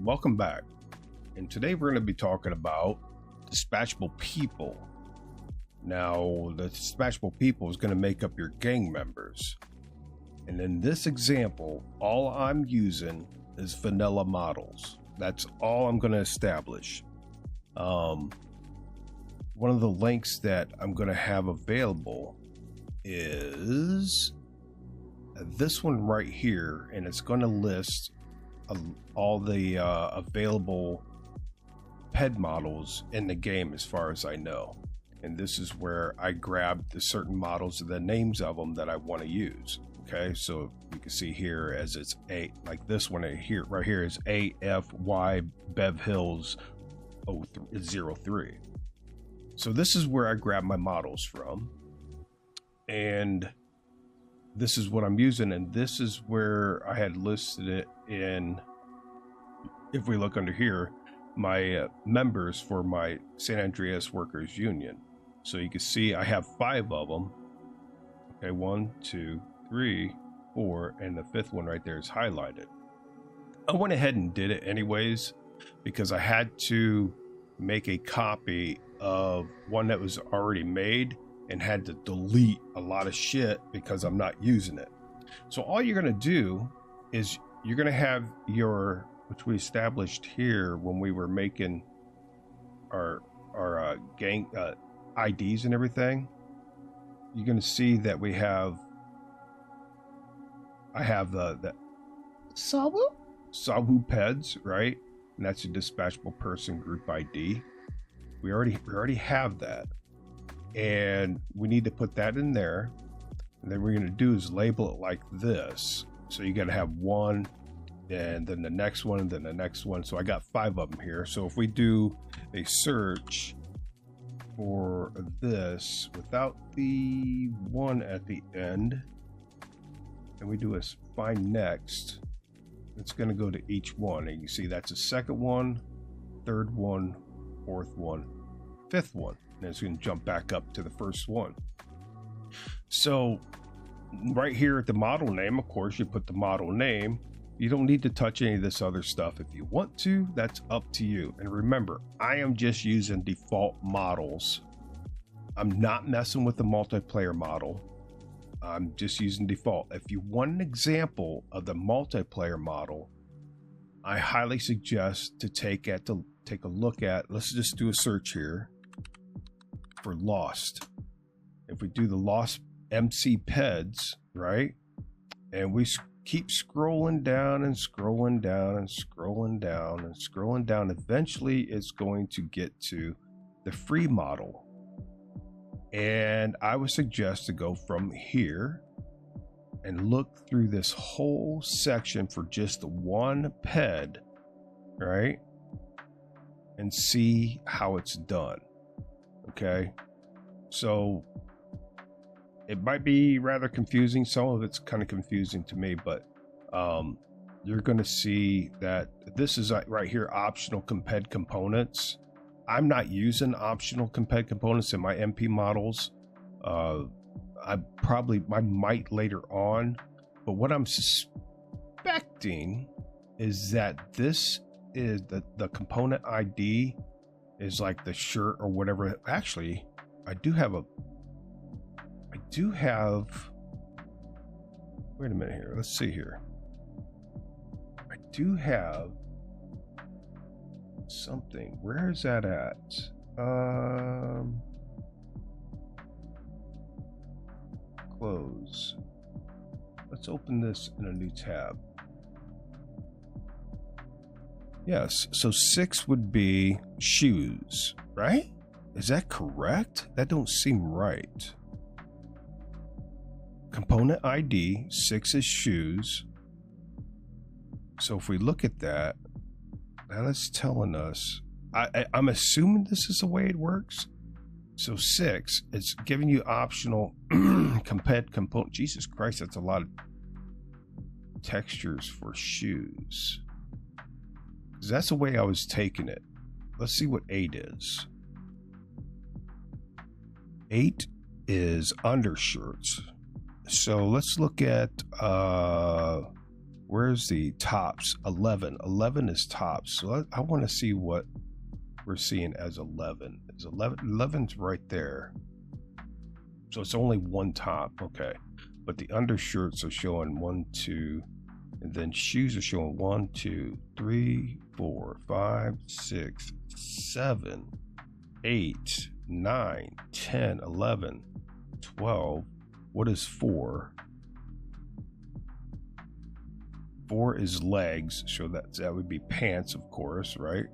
welcome back. And today we're going to be talking about dispatchable people. Now, the dispatchable people is going to make up your gang members. And in this example, all I'm using is vanilla models. That's all I'm going to establish. One of the links that I'm going to have available is this one right here, and it's going to list all the available Ped models in the game as far as I know. And this is where I grabbed the certain models and the names of them that I want to use. Okay, so you can see here as it's like this one here, right here is AFY Bev Hills 03. So this is where I grab my models from, and this is what I'm using, and this is where I had listed it in, if we look under here, my members for my San Andreas Workers Union. So you can see I have 5 of them. Okay, 1, 2, 3, 4, and the 5th one right there is highlighted. I went ahead and did it anyways because I had to make a copy of one that was already made and had to delete a lot of shit because I'm not using it. So all you're going to do is you're going to have your, which we established here when we were making our gang IDs and everything. You're going to see that we have, I have the Sawu Peds, right? And that's a dispatchable person group ID. We already have that. And we need to put that in there, and then what we're going to do is label it like this. So you got to have one, and then the next one, and then the next one. So I got 5 of them here. So if we do a search for this without the one at the end, and we do a find next, it's going to go to each one, and you see that's a 2nd one, 3rd one, 4th one, 5th one. And it's going to jump back up to the 1st one. So right here at the model name, of course, you put the model name. You don't need to touch any of this other stuff. If you want to, that's up to you. And remember, I am just using default models. I'm not messing with the multiplayer model. I'm just using default. If you want an example of the multiplayer model, I highly suggest to take a look at, let's just do a search here for Lost. If we do the Lost MC Peds, right, and we keep scrolling down and scrolling down and scrolling down and scrolling down, eventually it's going to get to the free model. And I would suggest to go from here and look through this whole section for just the one Ped, right, and see how it's done. Okay, so it might be rather confusing. Some of it's kind of confusing to me, but you're going to see that this is right here, optional comped components. I'm not using optional comped components in my MP models. I might later on, but what I'm suspecting is that this is the component ID is like the shirt or whatever. Actually, I do have, wait a minute here. Let's see here. I do have something. Where is that at? Close. Let's open this in a new tab. Yes, so 6 would be shoes, right? Is that correct? That don't seem right. Component ID, 6 is shoes. So if we look at that, that's telling us, I'm assuming this is the way it works. So 6, it's giving you optional comped component. Jesus Christ, that's a lot of textures for shoes. That's the way I was taking it. Let's see what 8 is. 8 is undershirts. So let's look at Where's the tops? 11. 11 is tops. So I want to see what we're seeing as 11. Is 11? 11's right there. So it's only one top. Okay. But the undershirts are showing 1, 2, and then shoes are showing 1, 2, 3, 4, 5, 6, 7, 8, 9, 10, 11, 12. What is 4? 4 is legs, so that would be pants, of course, right?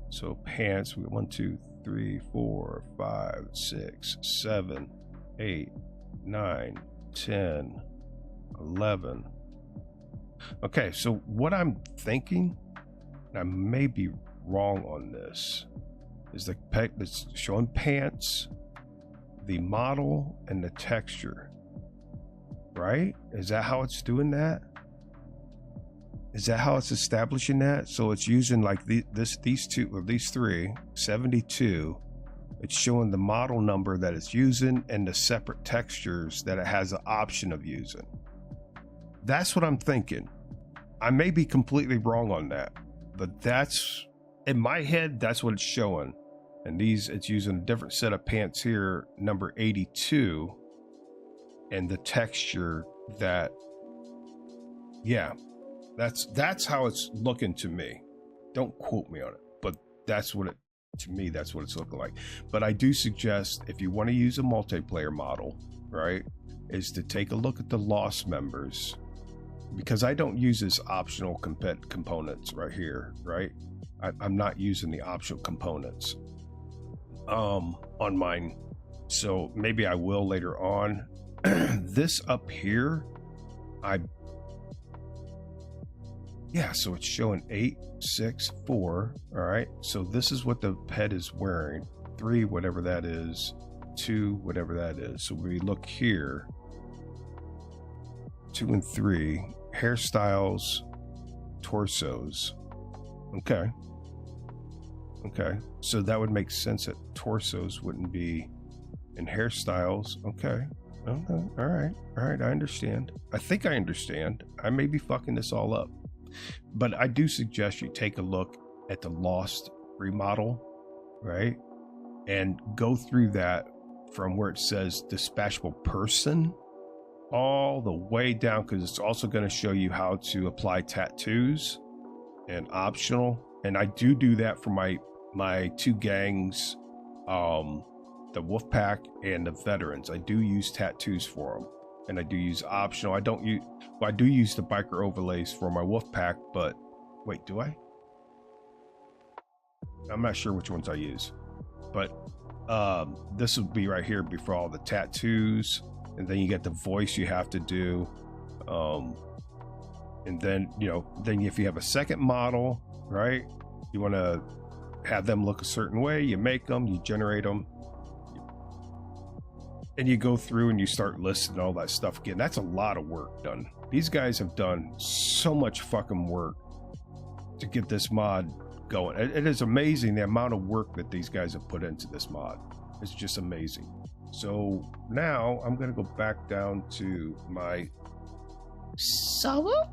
So pants, we got 1, 2, 3, 4, 5, 6, 7, 8, 9, 10, 11. Okay, so what I'm thinking, and I may be wrong on this, is the peg that's showing pants, the model, and the texture, right? Is that how it's doing that? Is that how it's establishing that? So it's using like these two or these three, 72. It's showing the model number that it's using and the separate textures that it has the option of using. That's what I'm thinking. I may be completely wrong on that, but that's in my head, that's what it's showing. And it's using a different set of pants here, number 82, and the texture that, yeah. That's how it's looking to me. Don't quote me on it, but that's what to me, that's what it's looking like. But I do suggest, if you want to use a multiplayer model, right, is to take a look at the lost members, because I don't use this optional components right here, right? I'm not using the optional components on mine. So maybe I will later on. This up here, yeah, so it's showing 8, 6, 4. All right. So this is what the pet is wearing. 3, whatever that is. 2, whatever that is. So we look here. 2 and 3. Hairstyles, torsos. Okay. Okay. So that would make sense that torsos wouldn't be in hairstyles. Okay. Okay. All right. All right. I understand. I think I understand. I may be fucking this all up. But I do suggest you take a look at the Lost remodel, right? And go through that from where it says dispatchable person all the way down, because it's also going to show you how to apply tattoos and optional. And I do that for my 2 gangs, the Wolfpack and the Veterans. I do use tattoos for them. And I do use optional. I do use the biker overlays for my Wolfpack, but wait, do I? I'm not sure which ones I use, but this would be right here before all the tattoos, and then you get the voice you have to do, and then then if you have a second model, right, you want to have them look a certain way, you make them, you generate them. And you go through and you start listing all that stuff again. That's a lot of work done. These guys have done so much fucking work to get this mod going. It is amazing the amount of work that these guys have put into this mod. It's just amazing. So now I'm going to go back down to my Sawu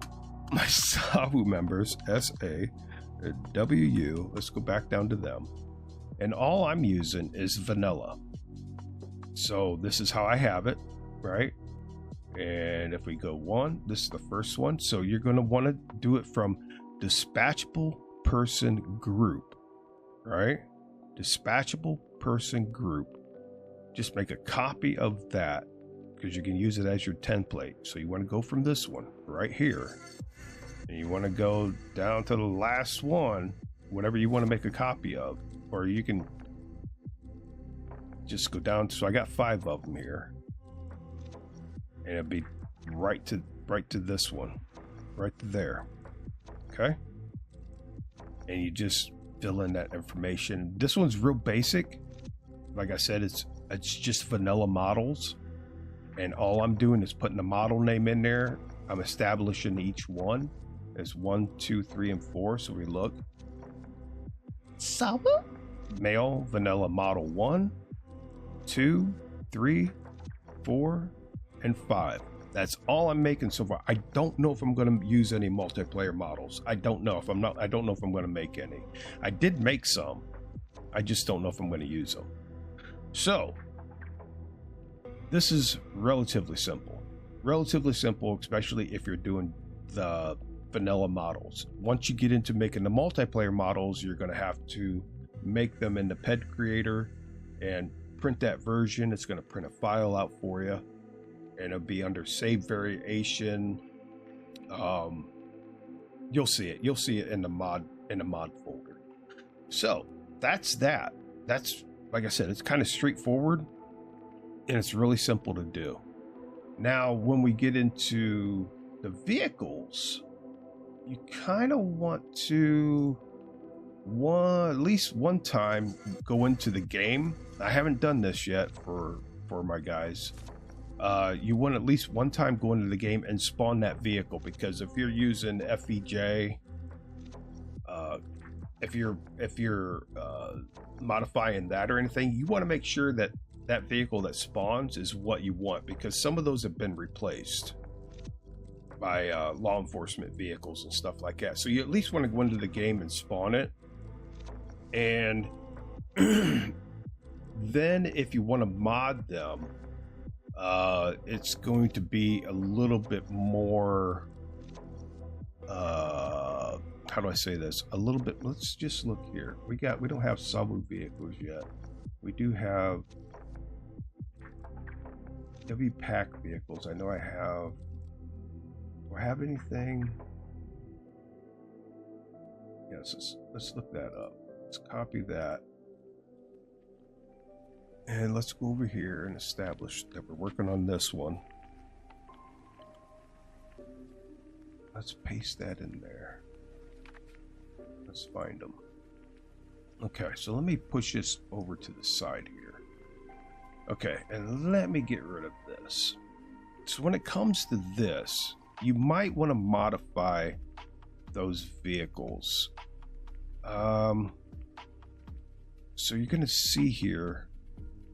members, SAWU. Let's go back down to them. And all I'm using is vanilla. So this is how I have it, right? And if we go 1, this is the first one. So you're going to want to do it from dispatchable person group, right? Dispatchable person group. Just make a copy of that because you can use it as your template. So you want to go from this one right here. And you want to go down to the last one, whatever you want to make a copy of, or you can just go down. So I got 5 of them here, and it'll be right to this one, right to there. Okay, and you just fill in that information. This one's real basic. Like I said, it's just vanilla models, and all I'm doing is putting the model name in there. I'm establishing each one as 1, 2, 3, and 4. So we look. Sabu? Male vanilla model 1, 2, 3, 4, and 5. That's all I'm making so far. I don't know if I'm going to use any multiplayer models. I don't know if I'm going to make any. I did make some. I just don't know if I'm going to use them. So this is relatively simple, especially if you're doing the vanilla models. Once you get into making the multiplayer models, you're going to have to make them in the Ped creator and print that version. It's going to print a file out for you, and it'll be under save variation. You'll see it in the mod folder. So that's that. That's, like I said, it's kind of straightforward and it's really simple to do. Now, when we get into the vehicles, you kind of want to at least one time go into the game. I haven't done this yet for my guys. You want at least one time go into the game and spawn that vehicle, because if you're using FEJ, if you're modifying that or anything, you want to make sure that that vehicle that spawns is what you want, because some of those have been replaced by law enforcement vehicles and stuff like that. So you at least want to go into the game and spawn it. And then if you want to mod them, it's going to be a little bit more, how do I say this? A little bit, let's just look here. We don't have Sabu vehicles yet. We do have WPAC vehicles. I know I have. Do I have anything? Yes, let's look that up. Let's copy that. And let's go over here and establish that we're working on this one. Let's paste that in there. Let's find them. Okay, so let me push this over to the side here. Okay, and let me get rid of this. So when it comes to this, you might want to modify those vehicles. So you're going to see here,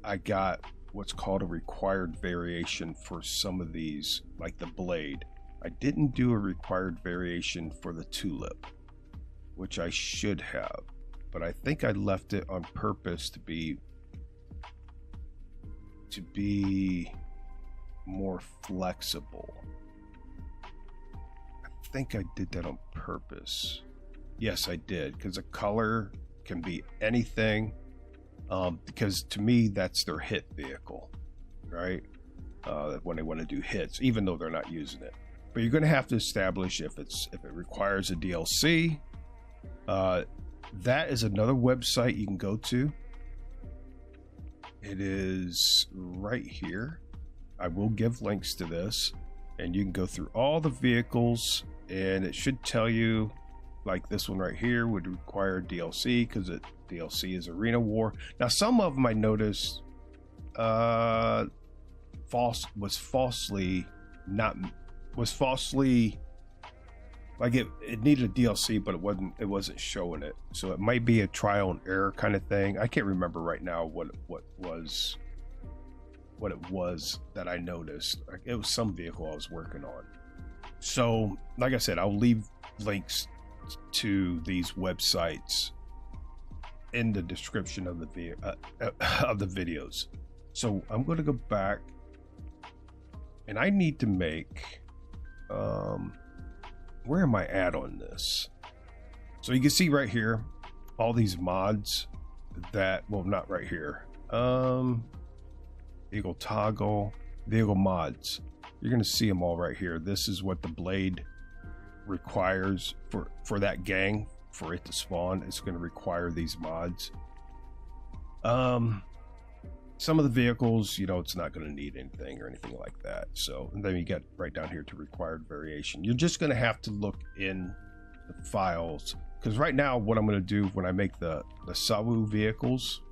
I got what's called a required variation for some of these, like the blade. I didn't do a required variation for the tulip, which I should have, but I think I left it on purpose to be more flexible. I think I did that on purpose. Yes, I did, because a color can be anything. Because to me, that's their hit vehicle, right? When they want to do hits, even though they're not using it. But you're going to have to establish if it requires a DLC. That is another website you can go to. It is right here. I will give links to this, and you can go through all the vehicles, and it should tell you, like this one right here would require DLC because DLC is Arena War. Now, some of them I noticed was falsely like it needed a DLC, but it wasn't showing it. So it might be a trial and error kind of thing. I can't remember right now what it was that I noticed. It was some vehicle I was working on. So, like I said, I'll leave links to these websites in the description of the videos. So I'm going to go back, and I need to make where am I at on this? So you can see right here all these mods that, well, not right here, vehicle toggle, vehicle mods. You're going to see them all right here. This is what the blade requires for that gang, for it to spawn. It's going to require these mods. Some of the vehicles, it's not going to need anything or anything like that. So, and then you get right down here to required variation. You're just going to have to look in the files, because right now what I'm going to do when I make the Sawu vehicles,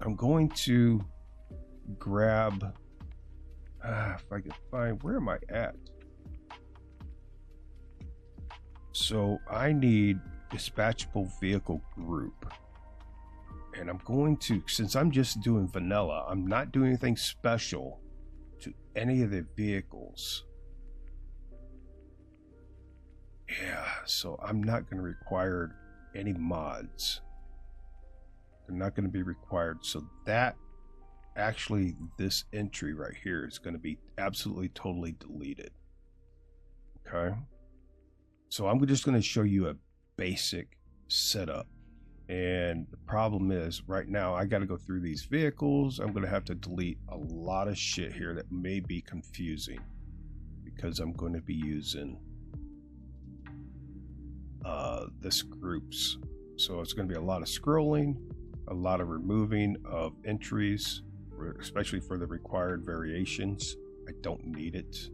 I'm going to grab if I can find, where am I at? So I need dispatchable vehicle group, and I'm going to, since I'm just doing vanilla, I'm not doing anything special any of the vehicles. Yeah, so I'm not going to require any mods. They're not going to be required. So that actually, this entry right here is going to be absolutely totally deleted. Okay. So I'm just going to show you a basic setup. And the problem is right now I got to go through these vehicles. I'm going to have to delete a lot of shit here that may be confusing because I'm going to be using this groups. So it's going to be a lot of scrolling, a lot of removing of entries, especially for the required variations. I don't need it.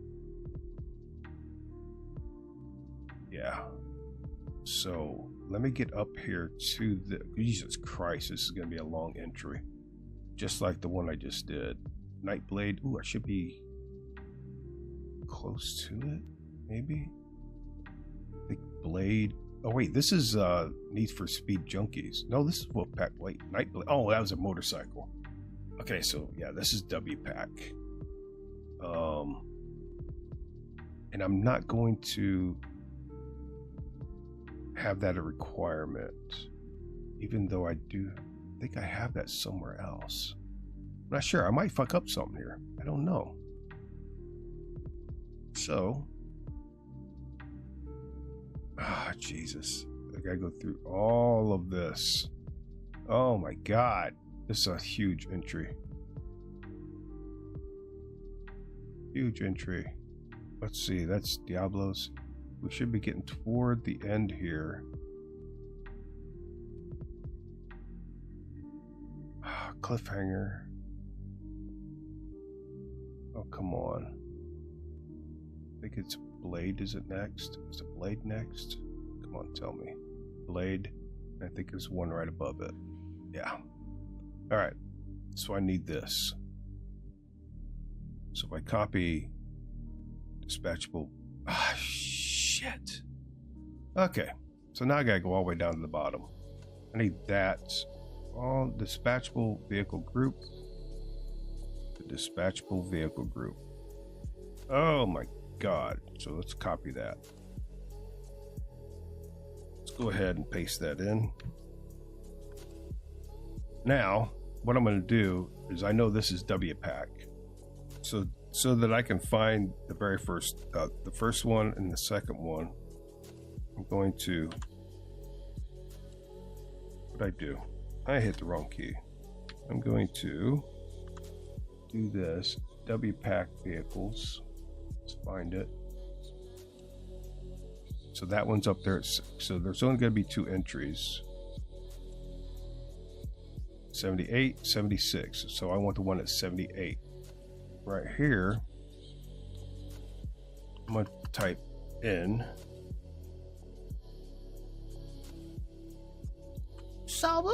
Yeah. So let me get up here to the, Jesus Christ, this is going to be a long entry. Just like the one I just did. Nightblade. Ooh, I should be close to it, maybe. Big Blade. Oh wait, this is Need for Speed Junkies. No, this is Wolfpack. Wait, Nightblade. Oh, that was a motorcycle. Okay, so yeah, this is WPAC. And I'm not going to have that a requirement, even though I think I have that somewhere else. I'm not sure. I might fuck up something here. I don't know. So, Jesus. I gotta go through all of this. Oh my God. This is a huge entry. Huge entry. Let's see. That's Diablos. We should be getting toward the end here. Cliffhanger. Oh, come on. I think it's Blade. Is it next? Is it Blade next? Come on, tell me. Blade. I think there's one right above it. Yeah. All right. So I need this. So if I copy dispatchable. Shit. Okay. So now I gotta go all the way down to the bottom. I need that. All dispatchable vehicle group. The dispatchable vehicle group. Oh my God. So let's copy that. Let's go ahead and paste that in. Now, what I'm going to do is I know this is WPAC. So that I can find the very first, the first one and the second one, I'm going to, what'd I do? I hit the wrong key. I'm going to do this, WPAC vehicles. Let's find it. So that one's up there. So there's only going to be 2 entries. 78, 76. So I want the one at 78. Right here, I'm going to type in Sabu.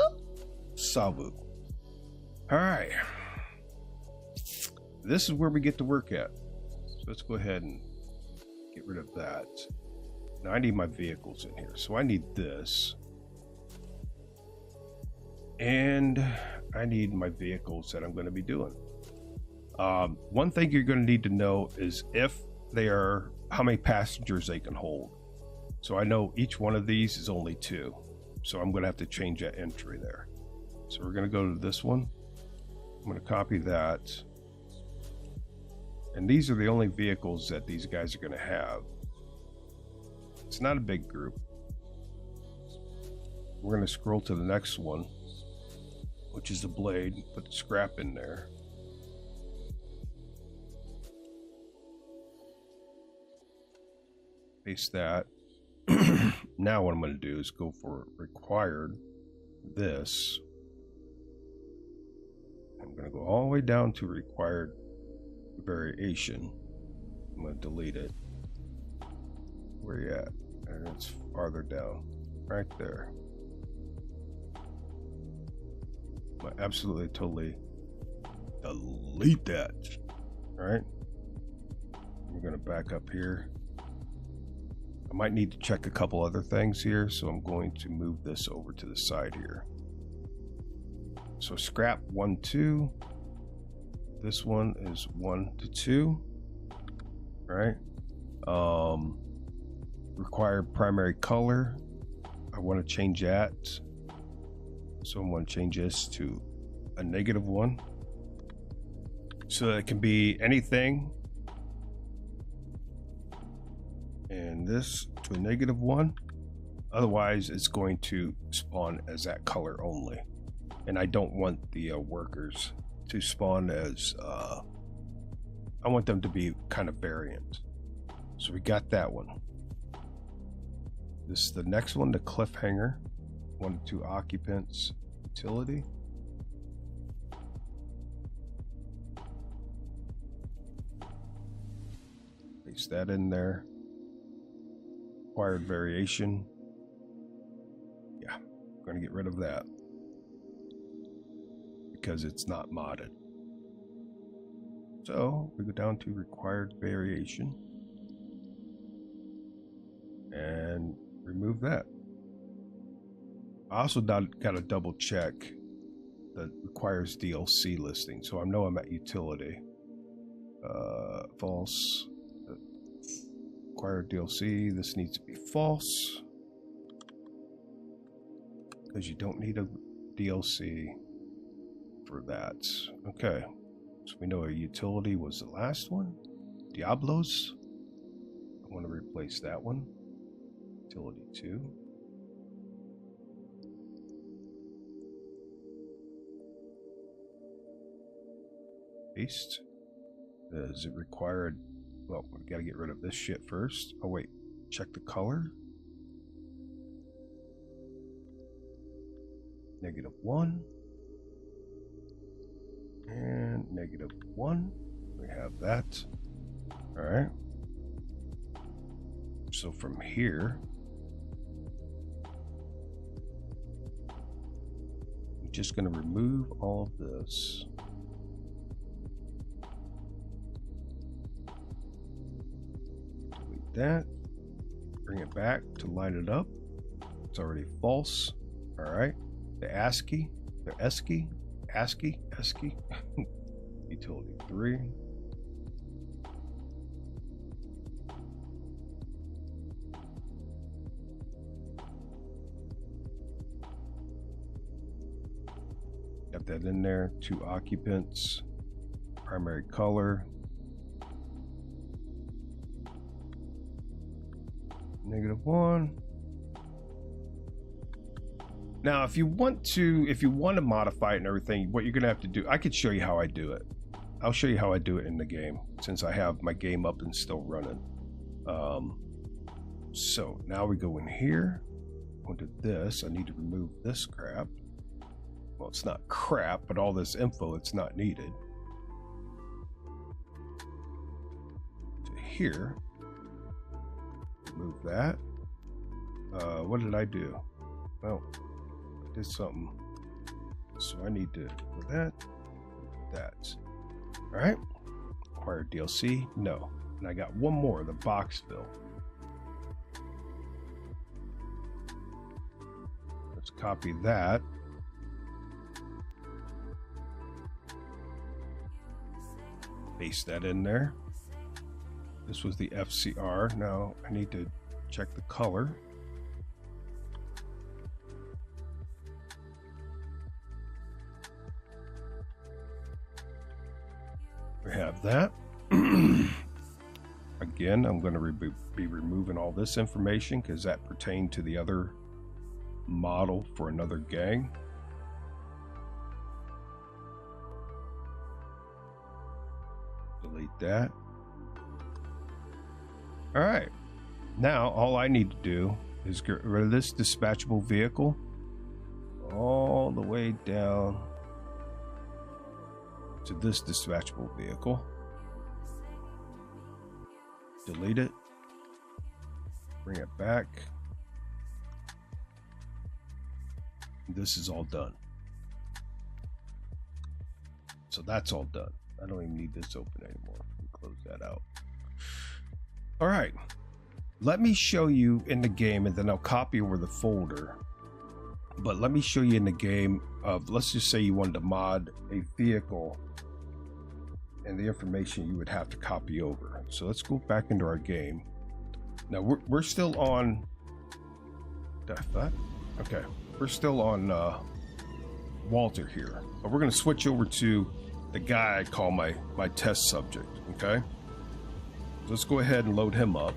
All right. This is where we get to work at. So let's go ahead and get rid of that. Now I need my vehicles in here. So I need this. And I need my vehicles that I'm going to be doing. One thing you're going to need to know is if they are, how many passengers they can hold. So I know each one of these is only 2. So I'm going to have to change that entry there. So we're going to go to this one. I'm going to copy that. And these are the only vehicles that these guys are going to have. It's not a big group. We're going to scroll to the next one, which is the Blade. Put the scrap in there. Paste that. Now what I'm going to do is go for required this. I'm going to go all the way down to required variation. I'm going to delete it. Where you at? And it's farther down. Right there. I'm going to absolutely, totally delete that. All right. We're going to back up here. I might need to check a couple other things here, so I'm going to move this over to the side here. So scrap 1, 2. this one is 1 to 2, right? Required primary color, I want to change that. So I want to change this to a -1. So it can be anything. And this to a -1. Otherwise, it's going to spawn as that color only. And I don't want the workers to spawn as, I want them to be kind of variant. So we got that one. This is the next one, the cliffhanger. 1 to 2 occupants, utility. Paste that in there. Required variation. Yeah, I'm going to get rid of that because it's not modded. So we go down to required variation and remove that. I also got to double check that requires DLC listing. So I know I'm at utility. False. Required DLC. This needs to be false because you don't need a DLC for that. Okay. So we know a utility was the last one. Diablos. I want to replace that one. Utility 2. Paste. Is it required? Well, we gotta get rid of this shit first. Oh wait, check the color. -1 and -1. We have that. All right. So from here, I'm just gonna remove all of this. That, bring it back to line it up. It's already false. All right, the ASCII, ASCII, utility 3. Got that in there. 2 occupants, primary color. -1. Now, if you want to modify it and everything, what you're gonna have to do, I could show you how I do it. I'll show you how I do it in the game, since I have my game up and still running. So now we go in here, onto this. I need to remove this crap. Well, it's not crap, but all this info, it's not needed. To here. Move that. What did I do? Well, I did something. So I need to do that. All right. Acquire DLC? No. And I got one more, the Boxville. Let's copy that. Paste that in there. This was the FCR. Now I need to check the color. We have that. Again, I'm going to be removing all this information because that pertained to the other model for another gang. Delete that. All right, now all I need to do is get rid of this dispatchable vehicle all the way down to this dispatchable vehicle. Delete it, bring it back. This is all done. So that's all done. I don't even need this open anymore. Close that out. All right, let me show you in the game, and then I'll copy over the folder. But let me show you in the game of, let's just say you wanted to mod a vehicle and the information you would have to copy over. So let's go back into our game. Now we're still on okay, we're still on Walter here, but we're going to switch over to the guy I call my test subject. Okay, so let's go ahead and load him up.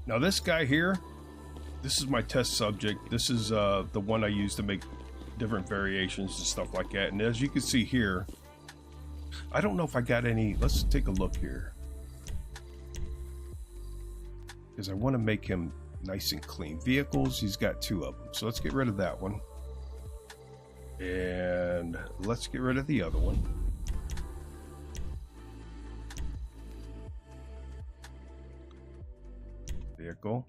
Now this guy here, this is my test subject. This is the one I use to make different variations and stuff like that. And as you can see here, I don't know if I got any. Let's take a look here, because I want to make him nice and clean. Vehicles, he's got 2 of them. So let's get rid of that one. And let's get rid of the other one. Vehicle,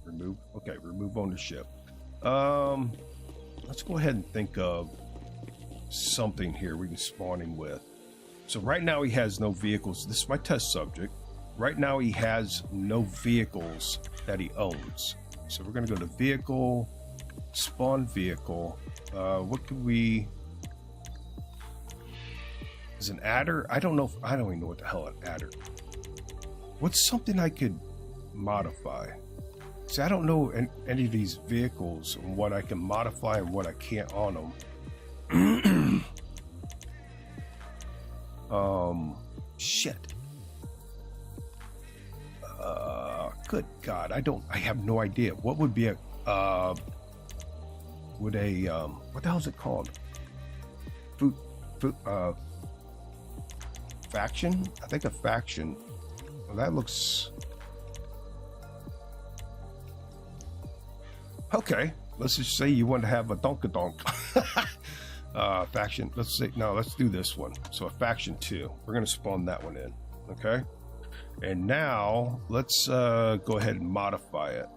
remove. Okay, remove ownership. Let's go ahead and think of something here we can spawn him with. So right now he has no vehicles. This is my test subject. Right now he has no vehicles that he owns. So we're going to go to vehicle, spawn vehicle. What could we... Is an adder? I don't know. I don't even know what the hell an adder. What's something I could modify? See, I don't know any of these vehicles and what I can modify and what I can't on them. Shit. Good God, I have no idea. What would be a, what the hell is it called? Faction? I think a faction. Well, that looks... Okay, let's just say you want to have a donk-a-donk. Faction, let's say, no, let's do this one. So a faction 2, we're going to spawn that one in, okay? And now let's go ahead and modify it.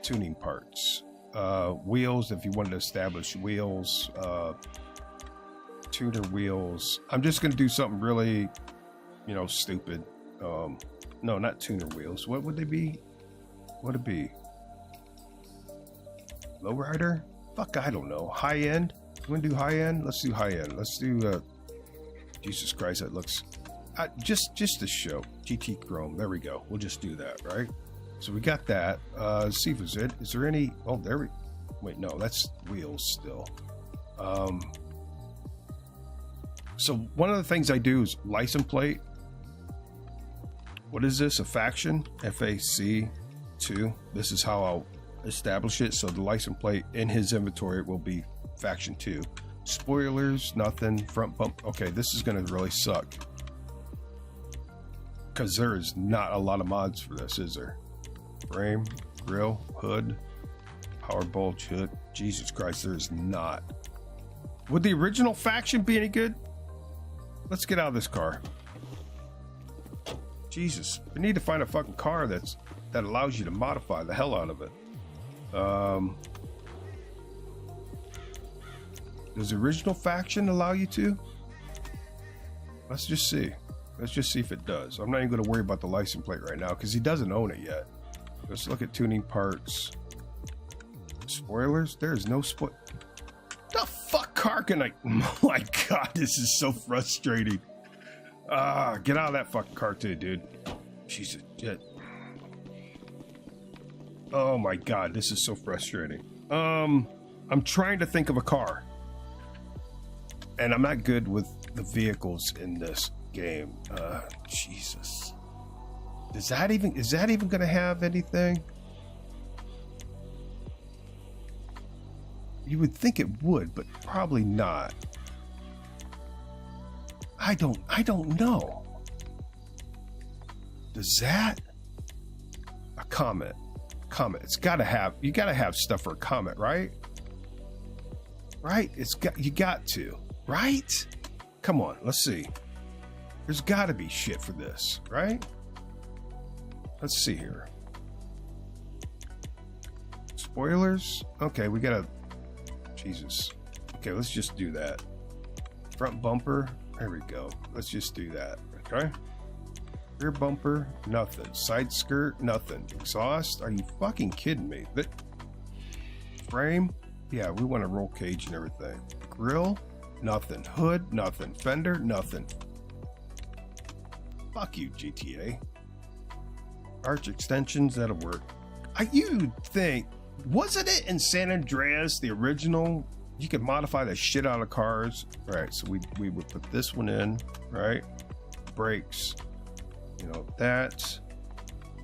Tuning parts. Wheels, if you wanted to establish wheels, tuner wheels. I'm just going to do something really, you know, stupid. No, not tuner wheels. What would they be? What would it be? Lowrider? Fuck, I don't know. High end? You want to do high end? Let's do high end. Let's do, Jesus Christ, that looks... just to show. GT Chrome. There we go. We'll just do that, right? So we got that. Let's see if it's it. Is there any... Oh, there we... Wait, no, that's wheels still. So one of the things I do is license plate. What is this? A faction? FAC2. This is how I'll establish it. So the license plate in his inventory will be faction 2. Spoilers, nothing. Front bump. Okay, this is going to really suck, because there is not a lot of mods for this, is there? Frame, grill, hood, power bulge, hood. Jesus Christ, there is not. Would the original faction be any good? Let's get out of this car. Jesus, we need to find a fucking car that allows you to modify the hell out of it. Does the original faction allow you to? Let's just see. Let's just see if it does. I'm not even going to worry about the license plate right now because he doesn't own it yet. Let's look at tuning parts. Spoilers? There is no spoil. The fuck car can I... Oh my God, this is so frustrating. Get out of that fucking car too, dude. Jesus shit. Oh my God, this is so frustrating. I'm trying to think of a car, and I'm not good with the vehicles in this game. Jesus. Is that even gonna have anything? You would think it would, but probably not. I don't know. Does that? A comment. It's gotta have, you gotta have stuff for a comment, right? Right? You got to, right? Come on, let's see. There's gotta be shit for this, right? Let's see here. Spoilers? Okay, we gotta, Jesus. Okay, let's just do that. Front bumper, there we go. Let's just do that, okay? Rear bumper, nothing. Side skirt, nothing. Exhaust, are you fucking kidding me? Frame, yeah, we want a roll cage and everything. Grill, nothing. Hood, nothing. Fender, nothing. Fuck you, GTA. Arch extensions, that'll work. You'd think, wasn't it in San Andreas, the original? You could modify the shit out of cars. Right, so we would put this one in, right? Brakes, you know, that.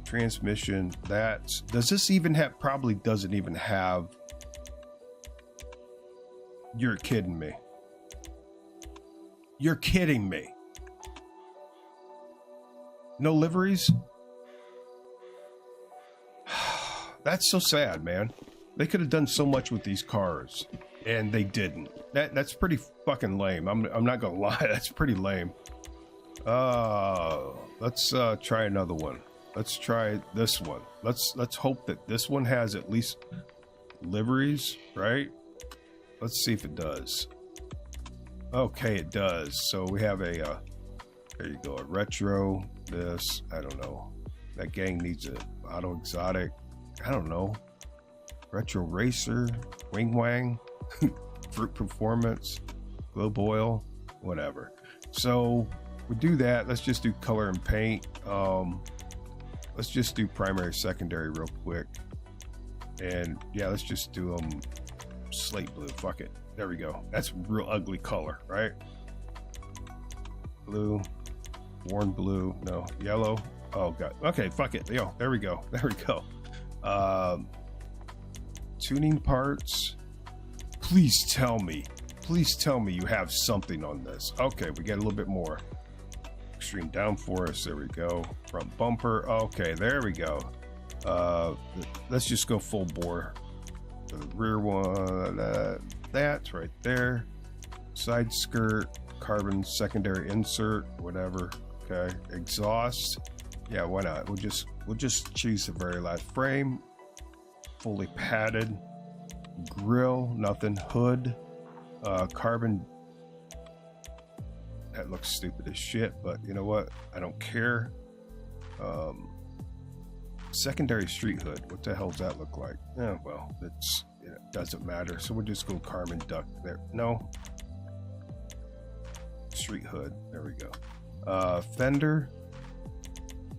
Transmission, that. Does this even have, probably doesn't even have. You're kidding me. You're kidding me. No liveries? That's so sad, man. They could have done so much with these cars, and they didn't. That's pretty fucking lame. I'm not gonna lie, that's pretty lame. Let's try another one. Let's try this one. Let's hope that this one has at least liveries, right? Let's see if it does. Okay, it does. So we have a there you go, a retro. This, I don't know. That gang needs a auto exotic. I don't know. Retro racer, wing wang, fruit performance, globe oil, whatever. So we do that. Let's just do color and paint. Let's just do primary, secondary real quick. And yeah, let's just do them slate blue. Fuck it. There we go. That's a real ugly color, right? Blue, worn blue, no, yellow. Oh god. Okay, fuck it. Yo, there we go. There we go. Tuning parts. Please tell me you have something on this. Okay, we get a little bit more. Extreme downforce, there we go. Front bumper, okay, there we go. Let's just go full bore. The rear one, that's right there. Side skirt, carbon secondary insert, whatever. Okay, exhaust. Yeah, why not? We'll just choose the very last frame. Fully padded. Grill, nothing. Hood, carbon. That looks stupid as shit, but you know what? I don't care. Secondary street hood. What the hell does that look like? Yeah, well, it doesn't matter. So we'll just go carbon duct there. No. Street hood. There we go. Fender.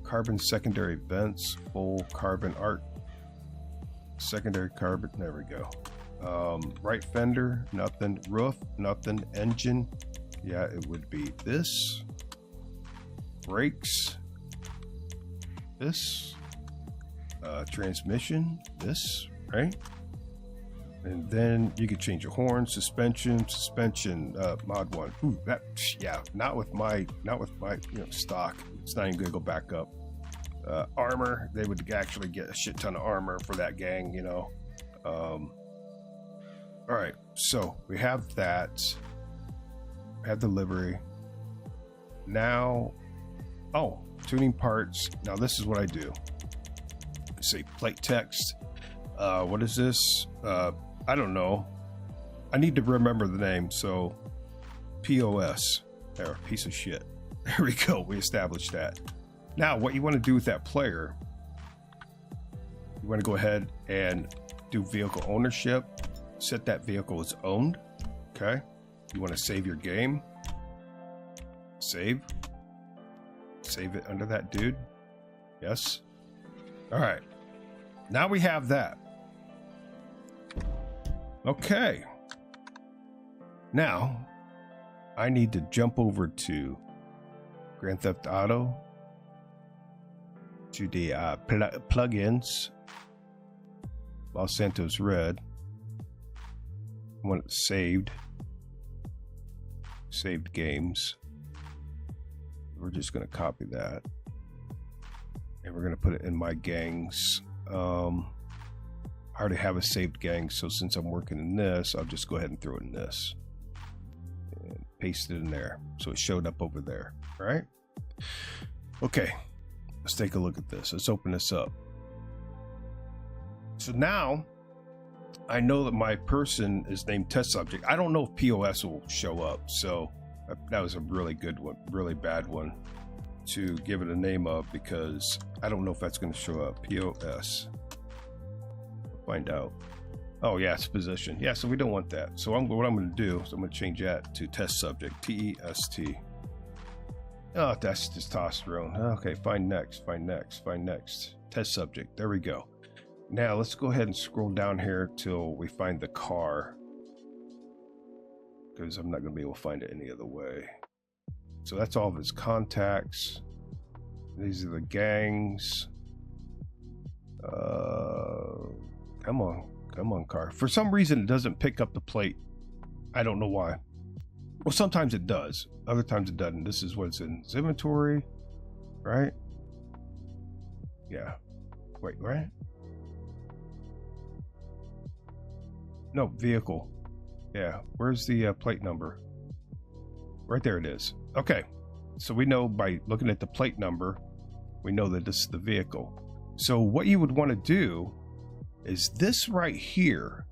Carbon secondary vents. Full carbon art. Secondary carbon. There we go. Right fender. Nothing. Roof. Nothing. Engine. Yeah, it would be this. Brakes. This. Transmission. This. Right? And then you could change your horn, suspension, mod 1. Ooh, that, yeah, not with my stock. It's not even gonna go back up. Armor, they would actually get a shit ton of armor for that gang, you know. All right, so we have that. We have the livery. Now, oh, tuning parts. Now this is what I do. Say plate text. What is this? I don't know. I need to remember the name. So POS. There, piece of shit. There we go. We established that. Now, what you want to do with that player, you want to go ahead and do vehicle ownership. Set that vehicle as owned. Okay. You want to save your game. Save. Save it under that dude. Yes. All right. Now we have that. Okay. Now, I need to jump over to Grand Theft Auto, to the plugins, Los Santos Red. I want it saved games. We're just going to copy that. And we're going to put it in my gangs. I already have a saved gang, so since I'm working in this, I'll just go ahead and throw it in this and paste it in there, so it showed up over there. All right. Okay, let's take a look at this. Let's open this up. So now I know that my person is named test subject. I don't know if POS will show up, so that was a really good one, really bad one. to give it a name of, because I don't know if that's going to show up. POS. Find out. Oh yeah, it's position. Yeah, so we don't want that. So what I'm going to do is I'm going to change that to test subject. TEST. Oh, that's testosterone. Okay, find next. Test subject. There we go. Now let's go ahead and scroll down here till we find the car, because I'm not going to be able to find it any other way. So that's all of his contacts. These are the gangs. Come on, car. For some reason, it doesn't pick up the plate. I don't know why. Well, sometimes it does. Other times it doesn't. This is what's in his inventory, right? Yeah. Wait, right? No, vehicle. Yeah. Where's the plate number? Right there it is. Okay. So we know by looking at the plate number, we know that this is the vehicle. So what you would want to do is this right here.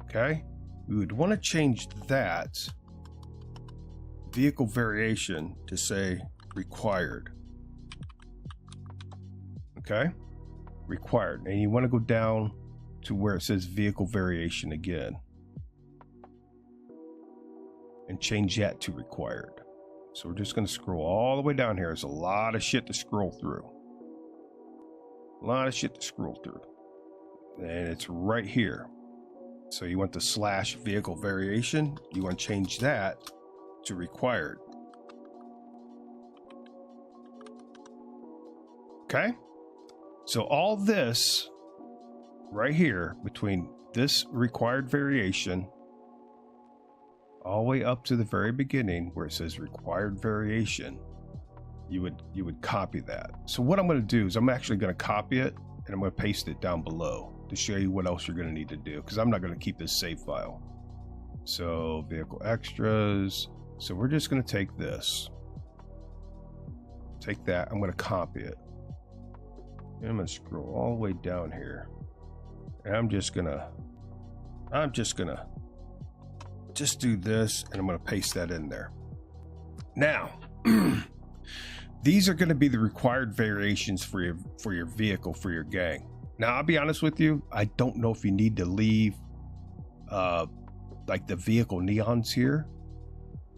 Okay. We would want to change that vehicle variation to say required. Okay. Required. And you want to go down to where it says vehicle variation again and change that to required. So we're just going to scroll all the way down here. There's a lot of shit to scroll through. And it's right here. So you want the slash vehicle variation. You want to change that to required. Okay. So all this right here between this required variation all the way up to the very beginning where it says required variation, you would copy that. So what I'm going to do is I'm actually going to copy it and I'm going to paste it down below to show you what else you're going to need to do, because I'm not going to keep this save file. So vehicle extras. So we're just going to take this, take that, I'm going to copy it, and I'm going to scroll all the way down here, and I'm just gonna do this, and I'm going to paste that in there. Now these are going to be the required variations for your vehicle, for your gang. Now I'll be honest with you, I don't know if you need to leave like the vehicle neons here.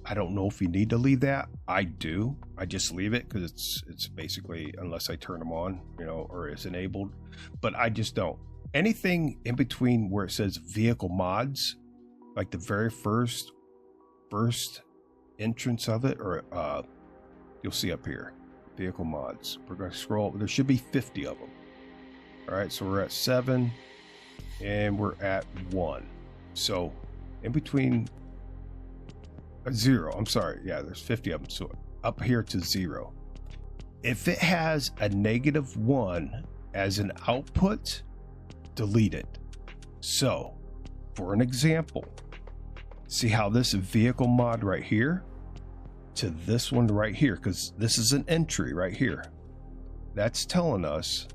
I don't know if you need to leave that. I do. I just leave it because it's basically, unless I turn them on, you know, or it's enabled, but I just don't. Anything in between where it says vehicle mods, like the very first entrance of it, or you'll see up here, vehicle mods. We're going to scroll. There should be 50 of them. All right, so we're at 7 and we're at 1. So in between 0, I'm sorry, yeah, there's 50 of them. So up here to 0. If it has a -1 as an output, delete it. So for an example, see how this vehicle mod right here to this one right here, because this is an entry right here, that's telling us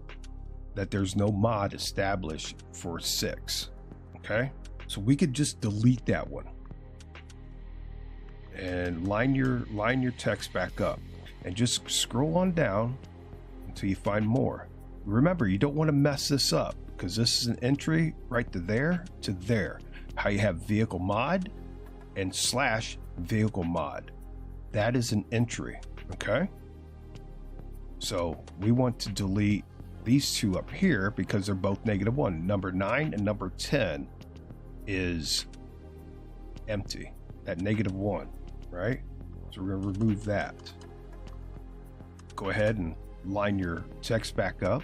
that there's no mod established for 6. Okay, so we could just delete that one and line your text back up and just scroll on down until you find more. Remember, you don't want to mess this up, because this is an entry right to there, how you have vehicle mod and slash vehicle mod. That is an entry. Okay, so we want to delete these two up here because they're both -1. Number 9 and number 10 is empty at -1, right? So we're going to remove that. Go ahead and line your text back up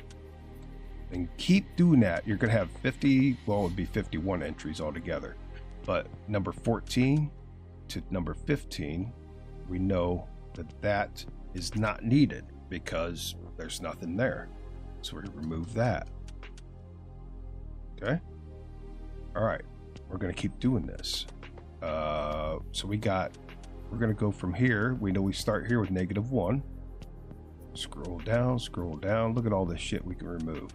and keep doing that. You're going to have 50, well, it would be 51 entries altogether, but number 14 to number 15, we know that is not needed because there's nothing there. So we're going to remove that. Okay. All right. We're going to keep doing this. So we're going to go from here. We know we start here with -1. Scroll down. Look at all this shit we can remove.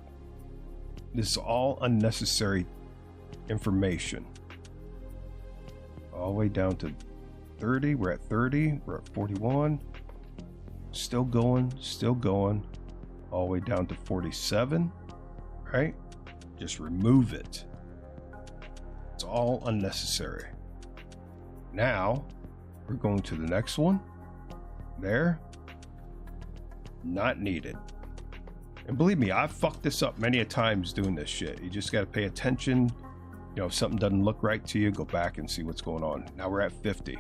This is all unnecessary information. All the way down to 30. We're at 30. We're at 41. still going, all the way down to 47, right? Just remove it. It's all unnecessary. Now, we're going to the next one. There. Not needed. And believe me, I've fucked this up many a times doing this shit. You just got to pay attention. You know, if something doesn't look right to you, go back and see what's going on. Now we're at 50.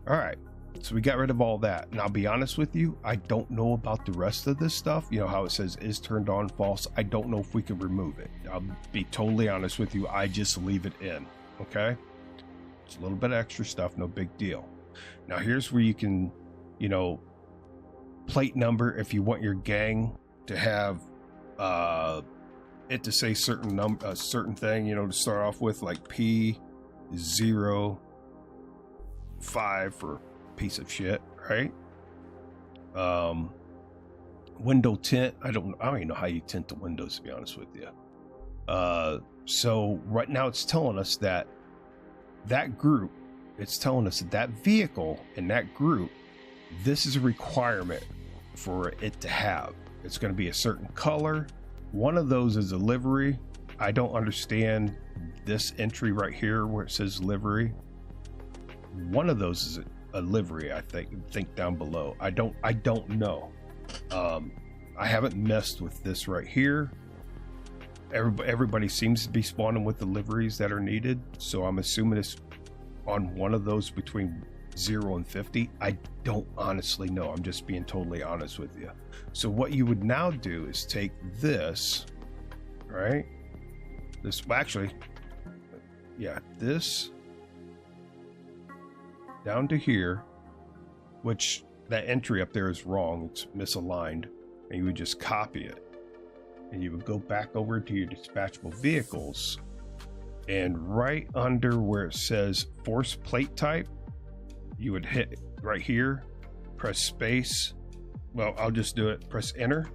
All right. So we got rid of all that. And I'll be honest with you, I don't know about the rest of this stuff. You know how it says is turned on false. I don't know if we can remove it. I'll be totally honest with you. I just leave it in. Okay. It's a little bit of extra stuff. No big deal. Now here's where you can, you know, plate number if you want your gang to have it to say certain number, a certain thing, you know, to start off with, like P05 for piece of shit, right? Window tint. I don't even know how you tint the windows, to be honest with you. So right now it's telling us that group, it's telling us that vehicle in that group, this is a requirement for it to have. It's going to be a certain color. One of those is a livery. I don't understand this entry right here where it says livery. One of those is a livery, I think down below. I don't know. I haven't messed with this right here. Everybody seems to be spawning with the liveries that are needed, so I'm assuming it's on one of those between 0 and 50. I don't honestly know. I'm just being totally honest with you. So what you would now do is take this, right? This, well, actually, yeah, this down to here, which that entry up there is wrong. It's misaligned. And you would just copy it. And you would go back over to your dispatchable vehicles, and right under where it says force plate type, you would hit right here, press space. Well, I'll just do it. Press enter,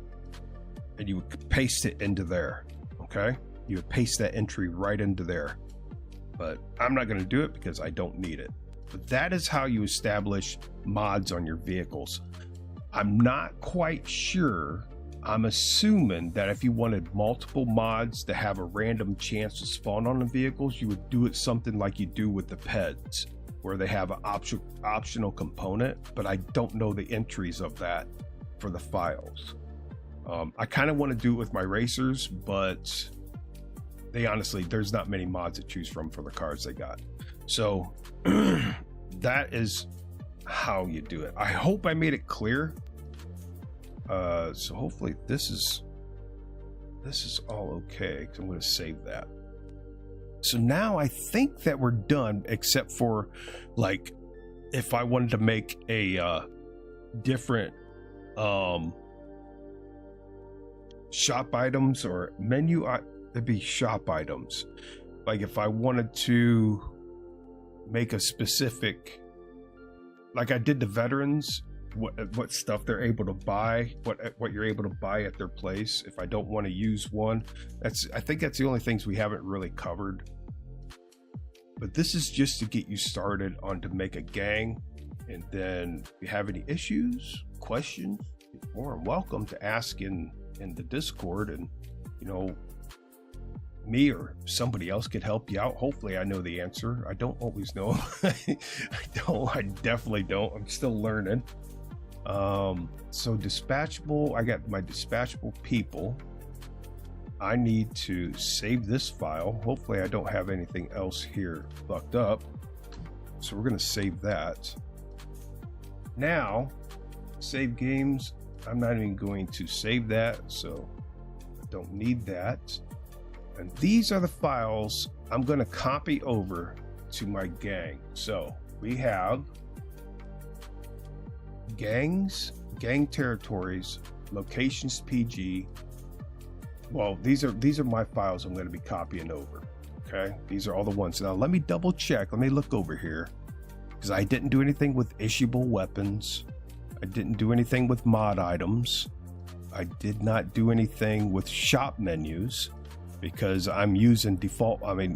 and you would paste it into there. Okay. You would paste that entry right into there, but I'm not going to do it because I don't need it. But that is how you establish mods on your vehicles. I'm not quite sure. I'm assuming that if you wanted multiple mods to have a random chance to spawn on the vehicles, you would do it something like you do with the Peds, where they have an optional component, but I don't know the entries of that for the files. I kind of want to do it with my racers, but they honestly, there's not many mods to choose from for the cars they got. So that is how you do it. I hope I made it clear. So hopefully this is all okay, because I'm going to save that. So now I think that we're done, except for like if I wanted to make a different shop items or menu, it'd be shop items. Like if I wanted to make a specific, like I did the veterans, what stuff they're able to buy, what you're able to buy at their place. If I don't want to use one, I think that's the only things we haven't really covered. But this is just to get you started on to make a gang. And then if you have any issues, questions, you're more than welcome to ask in the Discord, and you know, me or somebody else could help you out. Hopefully I know the answer. I don't always know. I definitely don't. I'm still learning. So dispatchable, I got my dispatchable people. I need to save this file. Hopefully I don't have anything else here fucked up. So we're going to save that. Now, save games. I'm not even going to save that, so I don't need that. And these are the files I'm going to copy over to my gang. So we have gangs, gang territories, locations PG. Well, these are my files I'm going to be copying over. Okay, these are all the ones. Now let me double check. Let me look over here, because I didn't do anything with issuable weapons. I didn't do anything with mod items. I did not do anything with shop menus. because I'm using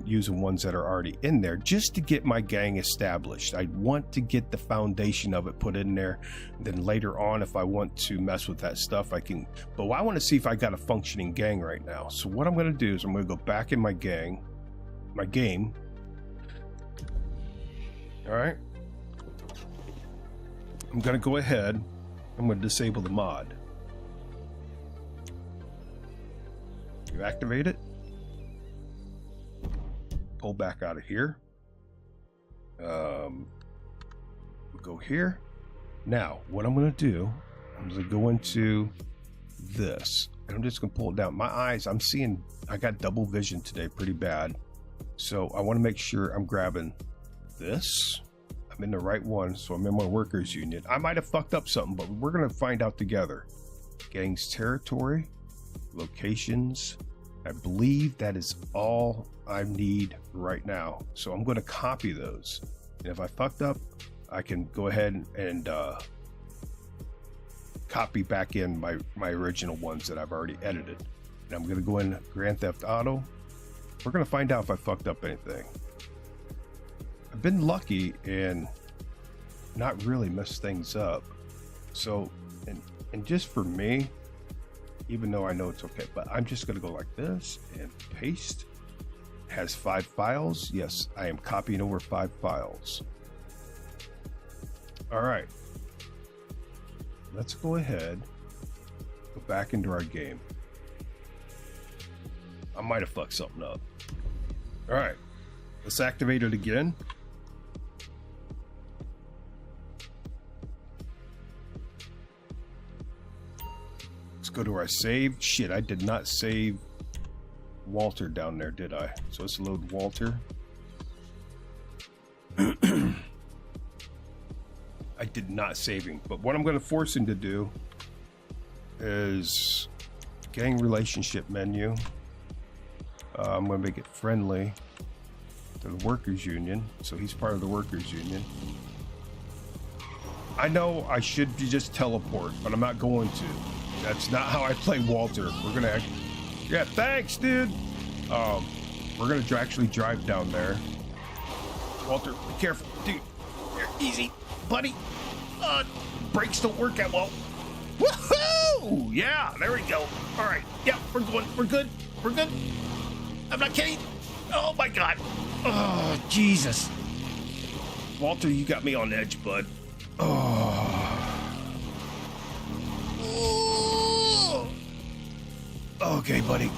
using ones that are already in there just to get my gang established. I want to get the foundation of it put in there. Then later on, if I want to mess with that stuff, I can. But I want to see if I got a functioning gang right now. So what I'm going to do is I'm going to go back in my game. All right. I'm going to go ahead. I'm going to disable the mod. You activate it. Pull back out of here. We'll go here. Now, what I'm going to do, I'm going to go into this. And I'm just going to pull it down. My eyes, I got double vision today pretty bad. So I want to make sure I'm grabbing this. I'm in the right one, so I'm in my workers union. I might have fucked up something, but we're going to find out together. Gang's territory, locations. I believe that is all I need right now. So I'm going to copy those. And if I fucked up, I can go ahead and copy back in my original ones that I've already edited. And I'm going to go in Grand Theft Auto. We're going to find out if I fucked up anything. I've been lucky and not really messed things up. So, and just for me, even though I know it's okay, but I'm just going to go like this and paste. Has 5 files. Yes, I am copying over 5 files. All right. Let's go ahead, go back into our game. I might have fucked something up. All right, let's activate it again. Let's go to our save. Shit, I did not save Walter down there, did I? So let's load Walter. I did not save him, but what I'm going to force him to do is gang relationship menu. I'm going to make it friendly to the workers union, so he's part of the workers union. I know I should just teleport, but I'm not going to. That's not how I play Walter. We're gonna, yeah, thanks, dude. We're gonna actually drive down there. Walter, be careful, dude. Here, easy, buddy. Brakes don't work out well. Woohoo! Yeah, there we go. All right, yeah, we're good. We're good. I'm not kidding. Oh my God. Oh Jesus. Walter, you got me on edge, bud. Okay, buddy.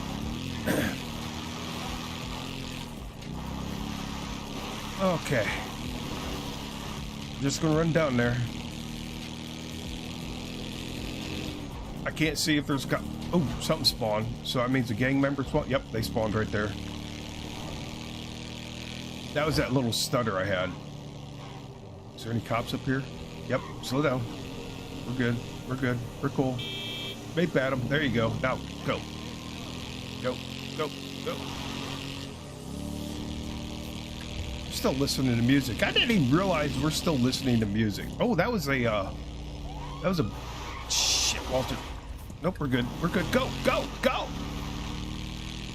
Okay. Just gonna run down there. I can't see if there's oh, something spawned. So that means the gang member spawned. Yep, they spawned right there. That was that little stutter I had. Is there any cops up here? Yep, slow down. We're good. We're good. We're cool. Vape at him. There you go. Now, go. Go. Go. Go. I'm still listening to music. I didn't even realize we're still listening to music. Oh, that was a shit, Walter. Nope, we're good. We're good. Go. Go. Go.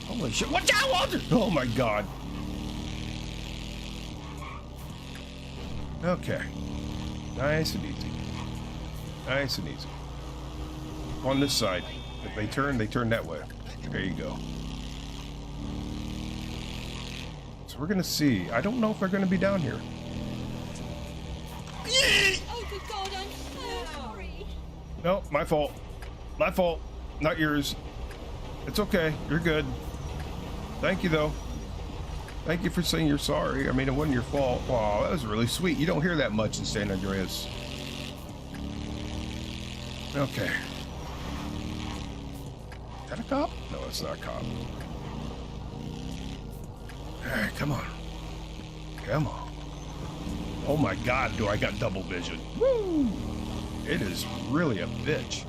Holy shit. Watch out, Walter. Oh my God. Okay. Nice and easy. Nice and easy. On this side. If they turn that way. There you go. So we're gonna see. I don't know if they're gonna be down here. Oh, good God, I'm so sorry. No, my fault. My fault. Not yours. It's okay. You're good. Thank you, though. Thank you for saying you're sorry. I mean, it wasn't your fault. Wow, that was really sweet. You don't hear that much in San Andreas. Okay. Is that a cop? No, it's not a cop. All right, come on. Come on. Oh my God, do I got double vision. Woo! It is really a bitch.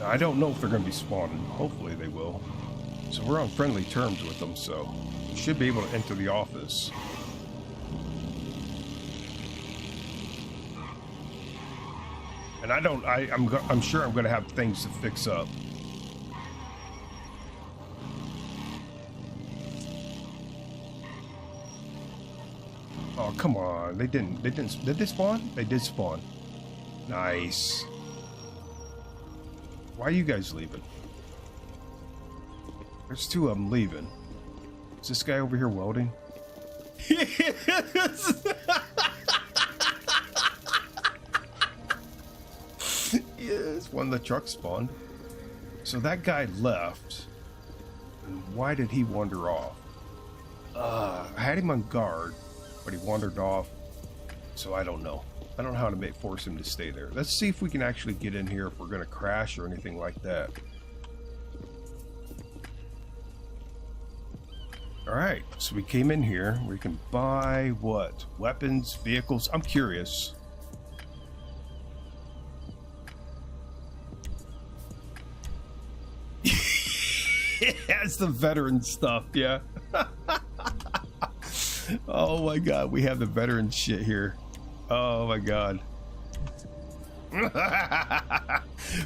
I don't know if they're going to be spawning. Hopefully they will. So we're on friendly terms with them, so we should be able to enter the office. And I'm sure I'm gonna have things to fix up. Oh, come on. Did they spawn? They did spawn. Nice. Why are you guys leaving? There's two of them leaving. Is this guy over here welding? Yes! Yes, one of the trucks spawned. So that guy left. And why did he wander off? I had him on guard, but he wandered off. So I don't know. I don't know how to force him to stay there. Let's see if we can actually get in here if we're going to crash or anything like that. Alright, so we came in here. We can buy what? Weapons, vehicles. I'm curious. That's the veteran stuff, yeah. Oh my god, we have the veteran shit here. Oh my god.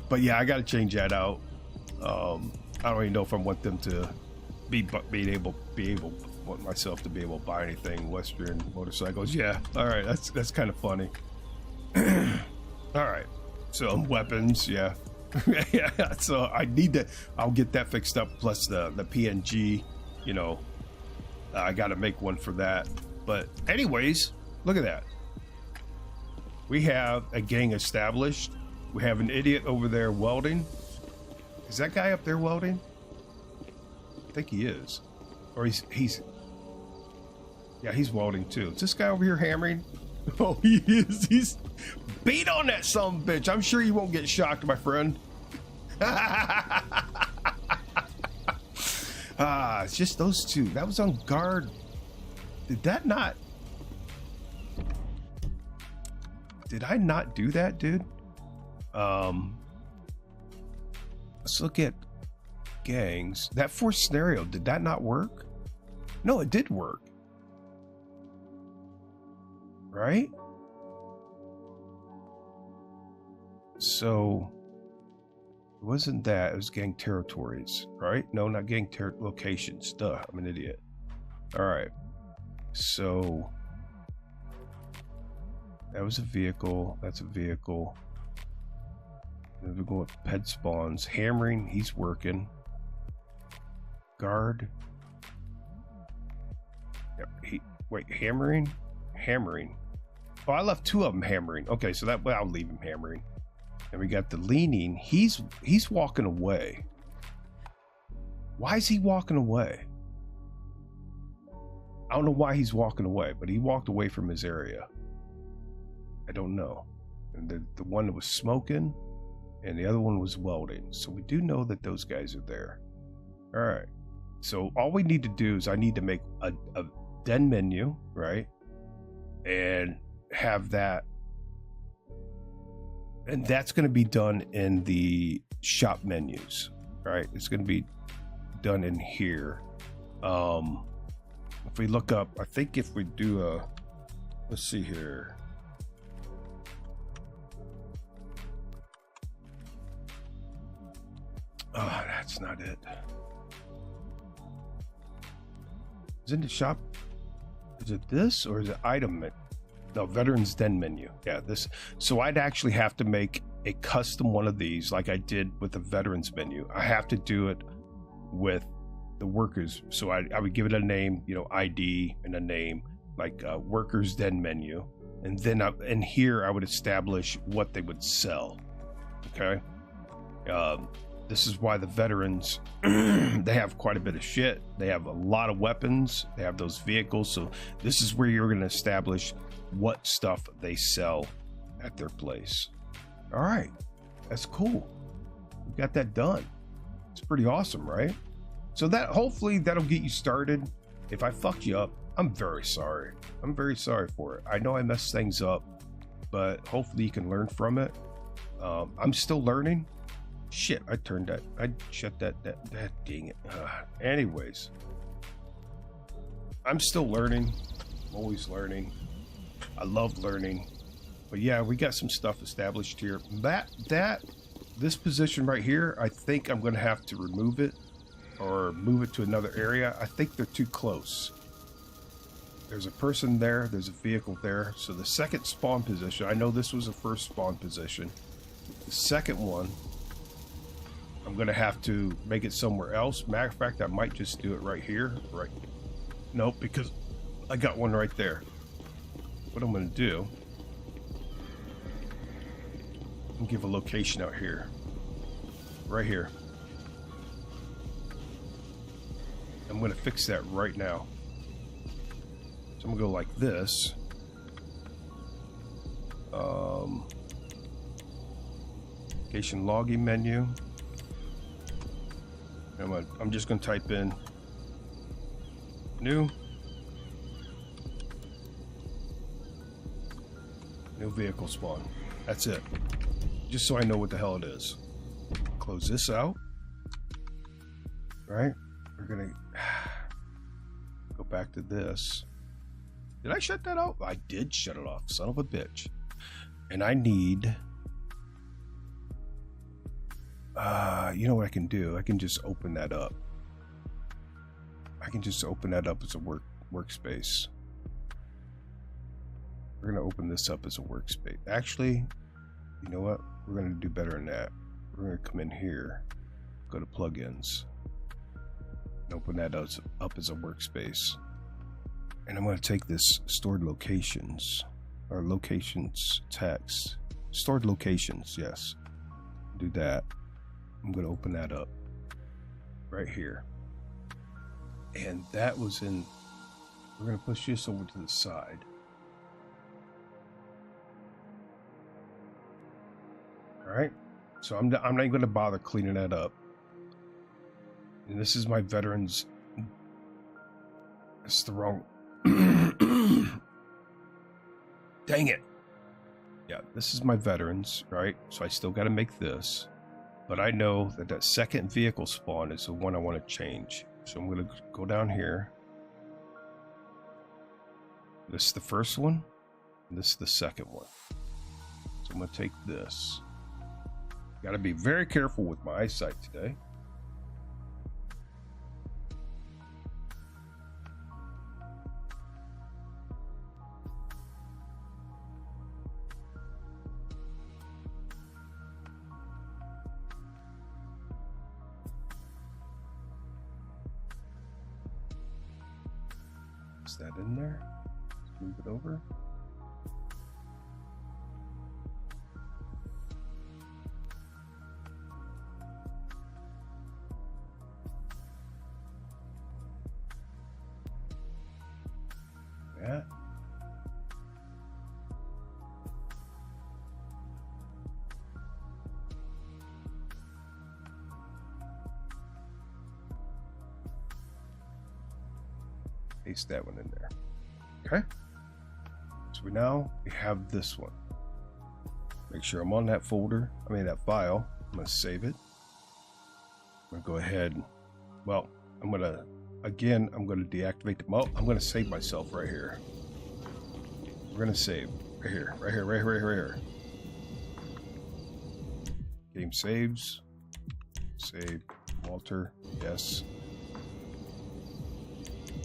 But yeah, I gotta change that out. I don't even know if I want them to want myself to be able to buy anything Western motorcycles. Yeah, all right, that's kind of funny. All right, so weapons, yeah. Yeah, so I'll get that fixed up, plus the PNG, you know. I gotta make one for that. But anyways, look at that. We have a gang established. We have an idiot over there welding. Is that guy up there welding? I think he is. Or he's welding too. Is this guy over here hammering? Oh, he is. He's beat on that son of a bitch. I'm sure you won't get shocked, my friend. It's just those two. That was on guard. Did I not do that, dude? Let's look at gangs. That fourth scenario, did that not work? No, it did work. Right? So it wasn't that, it was gang territories, right? No, not gang locations. Duh, I'm an idiot. All right. So that was a vehicle. That's a vehicle. Then we go with ped spawns. Hammering, he's working. Guard. Yep, wait, hammering? Hammering. Oh, I left two of them hammering. Okay, so that, well, I'll leave him hammering. And we got the leaning. He's walking away. Why is he walking away? I don't know why he's walking away, but he walked away from his area. I don't know. And the one that was smoking and the other one was welding. So we do know that those guys are there. All right. So all we need to do is I need to make a den menu, right? And have that. And that's going to be done in the shop menus, right? It's going to be done in here. If we look up, I think if we do let's see here. Oh, that's not it. Is it the shop? Is it this or is it item menu? No, veterans den menu. Yeah, this. So I'd actually have to make a custom one of these like I did with the veterans menu. I have to do it with the workers. So I would give it a name, you know, ID and a name like workers den menu. And then in here, I would establish what they would sell. Okay. This is why the veterans, they have quite a bit of shit. They have a lot of weapons. They have those vehicles. So this is where you're going to establish what stuff they sell at their place. All right. That's cool. We got that done. It's pretty awesome, right? So that hopefully that'll get you started. If I fucked you up, I'm very sorry. I'm very sorry for it. I know I messed things up, but hopefully you can learn from it. I'm still learning. Shit, I shut that dang it. Anyways, I'm still learning. I'm always learning. I love learning. But yeah, we got some stuff established here. This position right here, I think I'm going to have to remove it or move it to another area. I think they're too close. There's a person there. There's a vehicle there. So the second spawn position, I know this was the first spawn position. The second one, I'm going to have to make it somewhere else. Matter of fact, I might just do it right here. Right. Nope, because I got one right there. What I'm going to do, I'm give a location out here. Right here. I'm going to fix that right now. So I'm going to go like this. Location logging menu. I'm just going to type in new vehicle spawn. That's it. Just so I know what the hell it is. Close this out. Right? We're going to go back to this. Did I shut that out? I did shut it off. Son of a bitch. And I need... you know what I can do? I can just open that up. I can just open that up as a workspace. We're going to open this up as a workspace. Actually, you know what? We're going to do better than that. We're going to come in here, go to plugins, and open that up as a workspace. And I'm going to take this stored locations, or locations text, stored locations, yes. Do that. I'm going to open that up right here. And that was in, we're going to push this over to the side. All right. So I'm not going to bother cleaning that up. And this is my veterans. It's the wrong. Dang it. Yeah, this is my veterans, right? So I still got to make this. But I know that that second vehicle spawn is the one I want to change. So I'm going to go down here. This is the first one. And this is the second one. So I'm going to take this. Got to be very careful with my eyesight today. Is that in there? Let's move it over. That. Paste that one in there. Okay. So we have this one. Make sure I'm on that folder. I mean that file. I'm going to save it. I'm going to go ahead. Well, I'm going to deactivate the mode. I'm going to save myself right here. We're going to save right here, right here, right here, right here. Game saves. Save. Walter. Yes.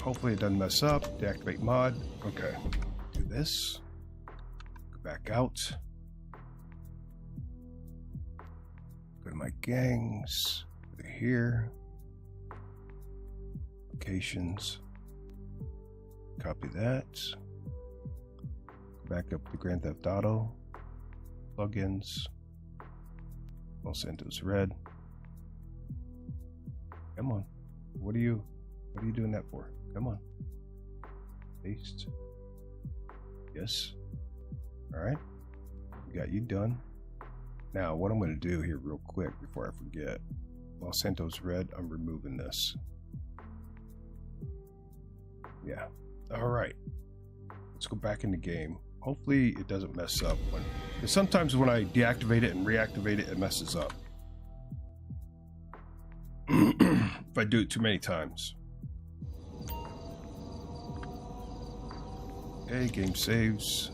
Hopefully it doesn't mess up. Deactivate mod. Okay. Do this. Go back out. Go to my gangs. Go to here. Locations. Copy that. Go back up to Grand Theft Auto. Plugins. Santos red. Come on. What are you doing that for? Come on. Paste. Yes. Alright. We got you done. Now, what I'm going to do here real quick before I forget. Santos red, I'm removing this. Yeah. Alright. Let's go back in the game. Hopefully it doesn't mess up. Because sometimes when I deactivate it and reactivate it, it messes up. If I do it too many times. Okay, game saves.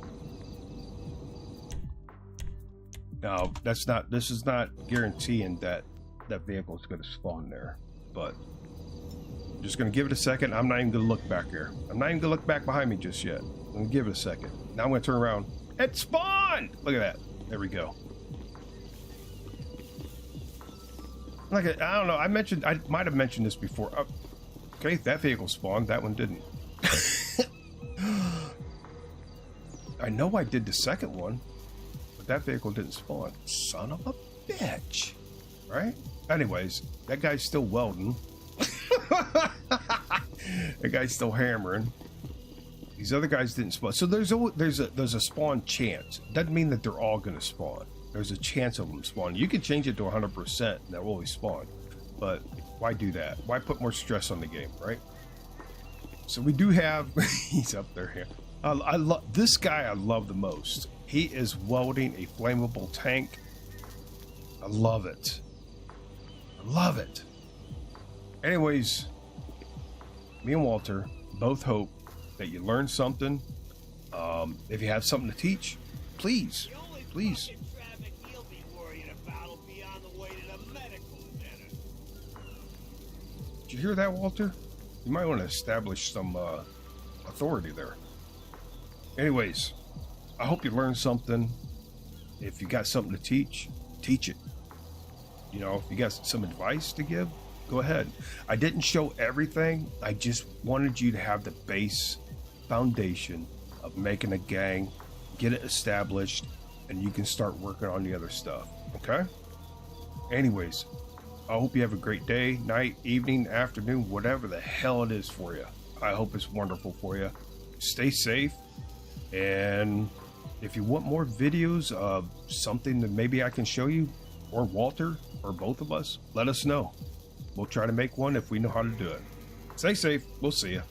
Now, this is not guaranteeing that that vehicle is going to spawn there, but I'm just going to give it a second. I'm not even going to look back here. I'm not even going to look back behind me just yet. I'm going to give it a second. Now I'm going to turn around. It spawned! Look at that. There we go. Like, I don't know. I might have mentioned this before. Okay, that vehicle spawned. That one didn't. I know I did the second one, but that vehicle didn't spawn. Son of a bitch. Right? Anyways, that guy's still welding. That guy's still hammering. These other guys didn't spawn. So there's a spawn chance. Doesn't mean that they're all going to spawn. There's a chance of them spawning. You can change it to 100% and they'll always spawn. But why do that? Why put more stress on the game, right? So we do have... He's up there here. I love this guy. I love the most. He is welding a flammable tank. I love it. I love it. Anyways, me and Walter both hope that you learn something. If you have something to teach, please. Did you hear that, Walter? You might want to establish some authority there. Anyways, I hope you learned something. If you got something to teach, teach it. You know, if you got some advice to give, go ahead. I didn't show everything. I just wanted you to have the base foundation of making a gang, get it established, and you can start working on the other stuff. Okay? Anyways, I hope you have a great day, night, evening, afternoon, whatever the hell it is for you. I hope it's wonderful for you. Stay safe. And if you want more videos of something that maybe I can show you, or Walter, or both of us, let us know. We'll try to make one if we know how to do it. Stay safe. We'll see you.